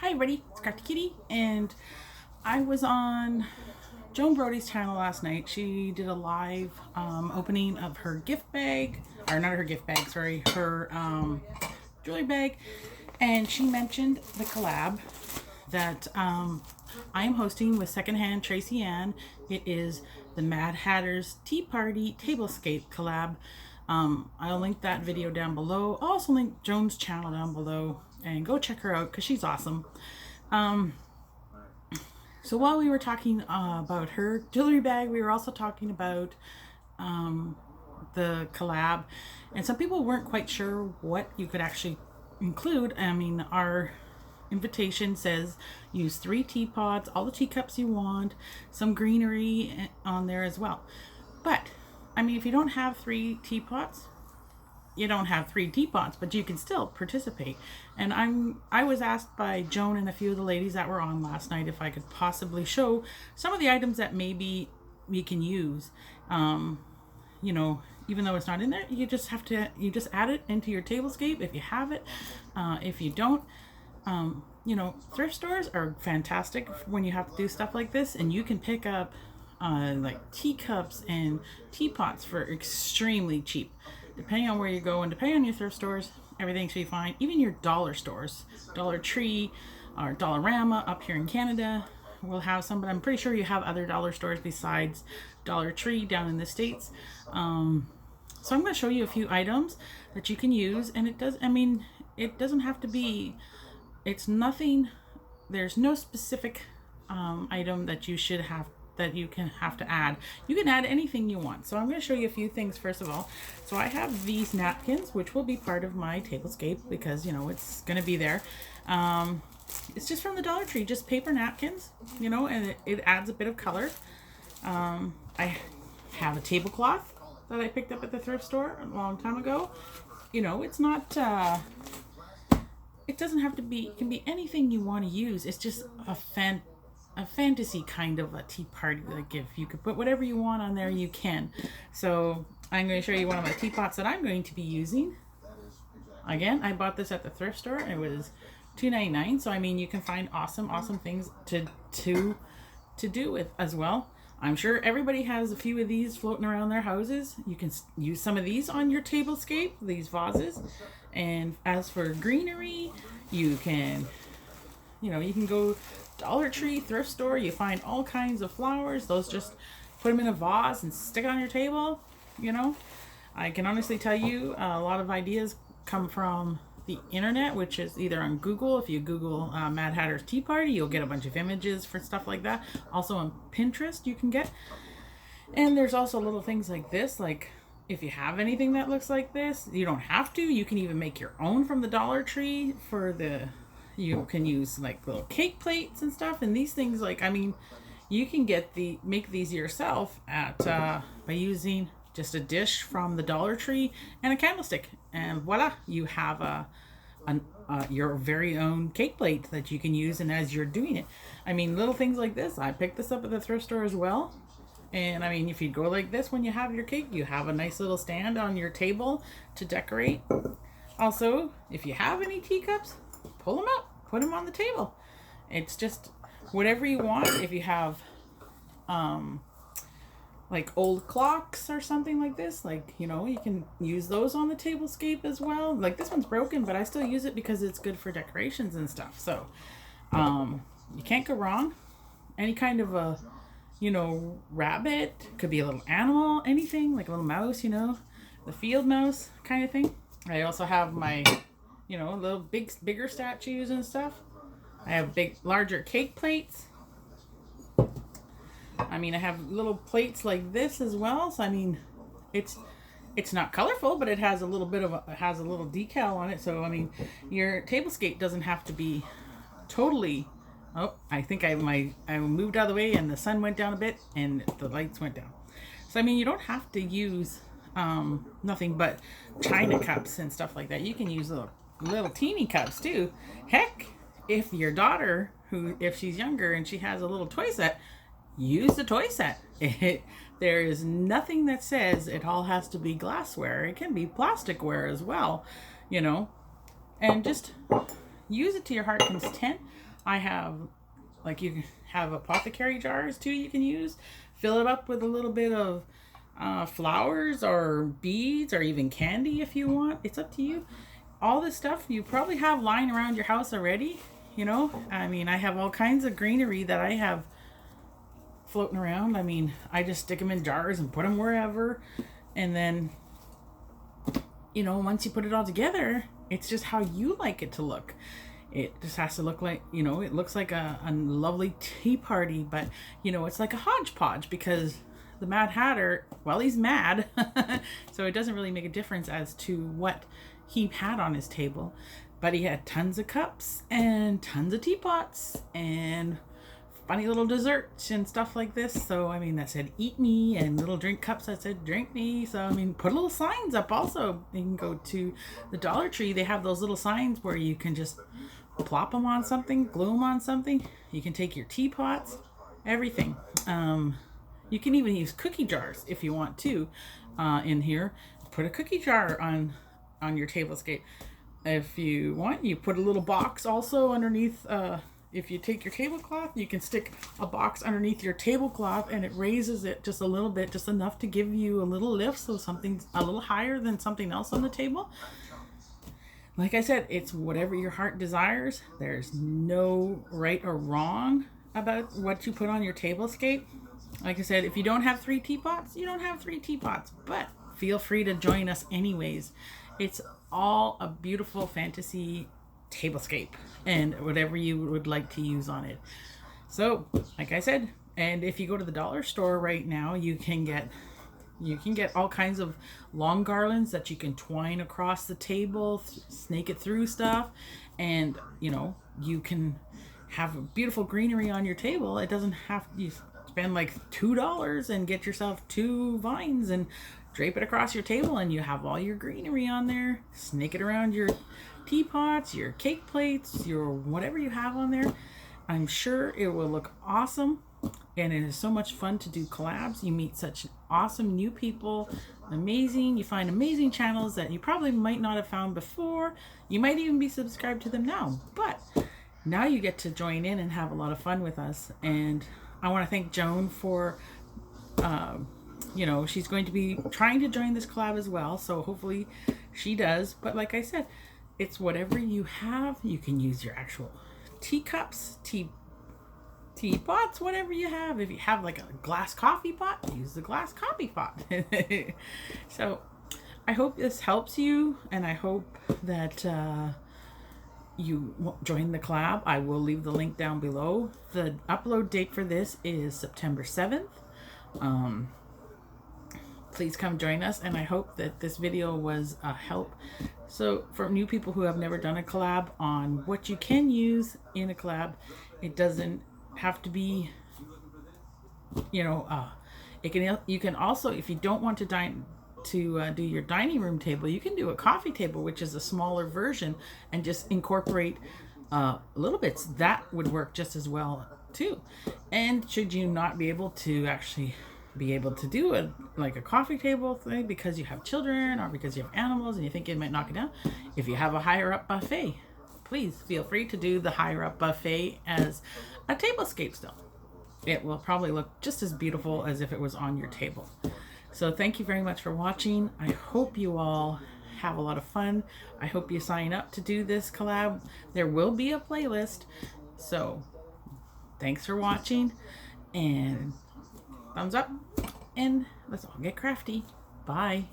Hi everybody, it's Crafty Kitty, and I was on Joan Brody's channel last night. She did a live opening of her gift bag, or not her gift bag, sorry, her jewelry bag, and she mentioned the collab that I am hosting with Secondhand Tracy Ann. It is the Mad Hatter's Tea Party Tablescape collab. I'll link that video down below. I'll also link Joan's channel down below, and go check her out because she's awesome. So while we were talking about her jewelry bag, we were also talking about the collab, and some people weren't quite sure what you could actually include. I mean, our invitation says use 3 teapots, all the teacups you want, some greenery on there as well. But I mean, if you don't have 3 teapots, you don't have 3 teapots, but you can still participate. And I was asked by Joan and a few of the ladies that were on last night if I could possibly show some of the items that maybe we can use. You know, even though it's not in there, you just add it into your tablescape if you have it. If you don't, you know, thrift stores are fantastic when you have to do stuff like this, and you can pick up like teacups and teapots for extremely cheap. Depending on where you go and depending on your thrift stores, everything should be fine. Even your dollar stores, Dollar Tree or Dollarama up here in Canada will have some, but I'm pretty sure you have other dollar stores besides Dollar Tree down in the States. So I'm going to show you a few items that you can use, and it doesn't have to be, it's nothing, there's no specific item that you should have, that you have to add. You can add anything you want. So I'm going to show you a few things first of all. So I have these napkins, which will be part of my tablescape because, you know, it's going to be there. It's just from the Dollar Tree, just paper napkins, you know, and it adds a bit of color. I have a tablecloth that I picked up at the thrift store a long time ago. You know, it's not, it doesn't have to be, it can be anything you want to use. It's just a fantasy kind of a tea party. Like if you could put whatever you want on there, you can. So I'm going to show you one of my teapots that I'm going to be using. Again, I bought this at the thrift store. It was $2.99. So I mean, you can find awesome things to do with as well. I'm sure everybody has a few of these floating around their houses. You can use some of these on your tablescape, these vases. And as for greenery, you can, you know, you can go Dollar Tree, thrift store, you find all kinds of flowers. Those, just put them in a vase and stick it on your table. You know, I can honestly tell you a lot of ideas come from the internet, which is either on Google. If you Google Mad Hatter's Tea Party, you'll get a bunch of images for stuff like that. Also on Pinterest you can get. And there's also little things like this, like if you have anything that looks like this, you don't have to. You can even make your own from the Dollar Tree for the, you can use like little cake plates and stuff, and these things, like, I mean, you can make these yourself at by using just a dish from the Dollar Tree and a candlestick, and voila, you have your very own cake plate that you can use. And as you're doing it, I mean, little things like this, I picked this up at the thrift store as well. And I mean, if you go like this when you have your cake, you have a nice little stand on your table to decorate. Also, if you have any teacups, pull them out, put them on the table. It's just whatever you want. If you have like old clocks or something like this, like, you know, you can use those on the tablescape as well. Like this one's broken, but I still use it because it's good for decorations and stuff. So you can't go wrong. Any kind of a, you know, rabbit, could be a little animal, anything, like a little mouse, you know, the field mouse kind of thing. I also have my, you know, little bigger statues and stuff. I have larger cake plates. I mean, I have little plates like this as well. So I mean, it's not colorful, but it has a little bit of it has a little decal on it. So I mean, your tablescape doesn't have to be totally. Oh, I think I moved out of the way and the sun went down a bit and the lights went down. So I mean, you don't have to use nothing but china cups and stuff like that. You can use little teeny cups too. Heck, if your daughter, if she's younger and she has a little toy set, use the toy set. There is nothing that says it all has to be glassware. It can be plasticware as well, you know. And just use it to your heart's content. I have, like, you can have apothecary jars too you can use. Fill it up with a little bit of flowers or beads or even candy if you want. It's up to you. All this stuff you probably have lying around your house already. You know, I mean, I have all kinds of greenery that I have floating around. I mean, I just stick them in jars and put them wherever. And then, you know, once you put it all together, it's just how you like it to look. It just has to look like, you know, it looks like a lovely tea party, but, you know, it's like a hodgepodge because the Mad Hatter, well, he's mad. So it doesn't really make a difference as to what he had on his table. But he had tons of cups and tons of teapots and funny little desserts and stuff like this. So, I mean, that said, eat me, and little drink cups that said, drink me. So, I mean, put little signs up also. You can go to the Dollar Tree. They have those little signs where you can just plop them on something, glue them on something. You can take your teapots, everything. You can even use cookie jars if you want to in here. Put a cookie jar on your tablescape. If you want, you put a little box also underneath. If you take your tablecloth, you can stick a box underneath your tablecloth and it raises it just a little bit, just enough to give you a little lift, so something's a little higher than something else on the table. Like I said, it's whatever your heart desires. There's no right or wrong about what you put on your tablescape. Like I said, if you don't have 3 teapots, you don't have 3 teapots, but feel free to join us anyways. It's all a beautiful fantasy tablescape and whatever you would like to use on it. So, like I said, and if you go to the dollar store right now, you can get all kinds of long garlands that you can twine across the table, snake it through stuff, and you know, you can have a beautiful greenery on your table. It doesn't have you spend like $2 and get yourself 2 vines and drape it across your table, and you have all your greenery on there. Snake it around your teapots, your cake plates, your whatever you have on there. I'm sure it will look awesome, and it is so much fun to do collabs. You meet such awesome new people, amazing. You find amazing channels that you probably might not have found before. You might even be subscribed to them now, but now you get to join in and have a lot of fun with us. And I want to thank Joan for you know, she's going to be trying to join this collab as well, so hopefully she does. But like I said, it's whatever you have. You can use your actual teacups, teapots, whatever you have. If you have like a glass coffee pot, use the glass coffee pot. So I hope this helps you, and I hope that you join the collab. I will leave the link down below. The upload date for this is September 7th. Please come join us, and I hope that this video was a help. So for new people who have never done a collab on what you can use in a collab, it doesn't have to be, you know, you can also, if you don't want to do your dining room table, you can do a coffee table, which is a smaller version, and just incorporate little bits. That would work just as well too. And should you not be able to actually be able to do it like a coffee table thing because you have children or because you have animals and you think it might knock it down, if you have a higher up buffet, please feel free to do the higher up buffet as a tablescape still. It will probably look just as beautiful as if it was on your table. So thank you very much for watching. I hope you all have a lot of fun. I hope you sign up to do this collab. There will be a playlist. So thanks for watching, and thumbs up, and let's all get crafty. Bye.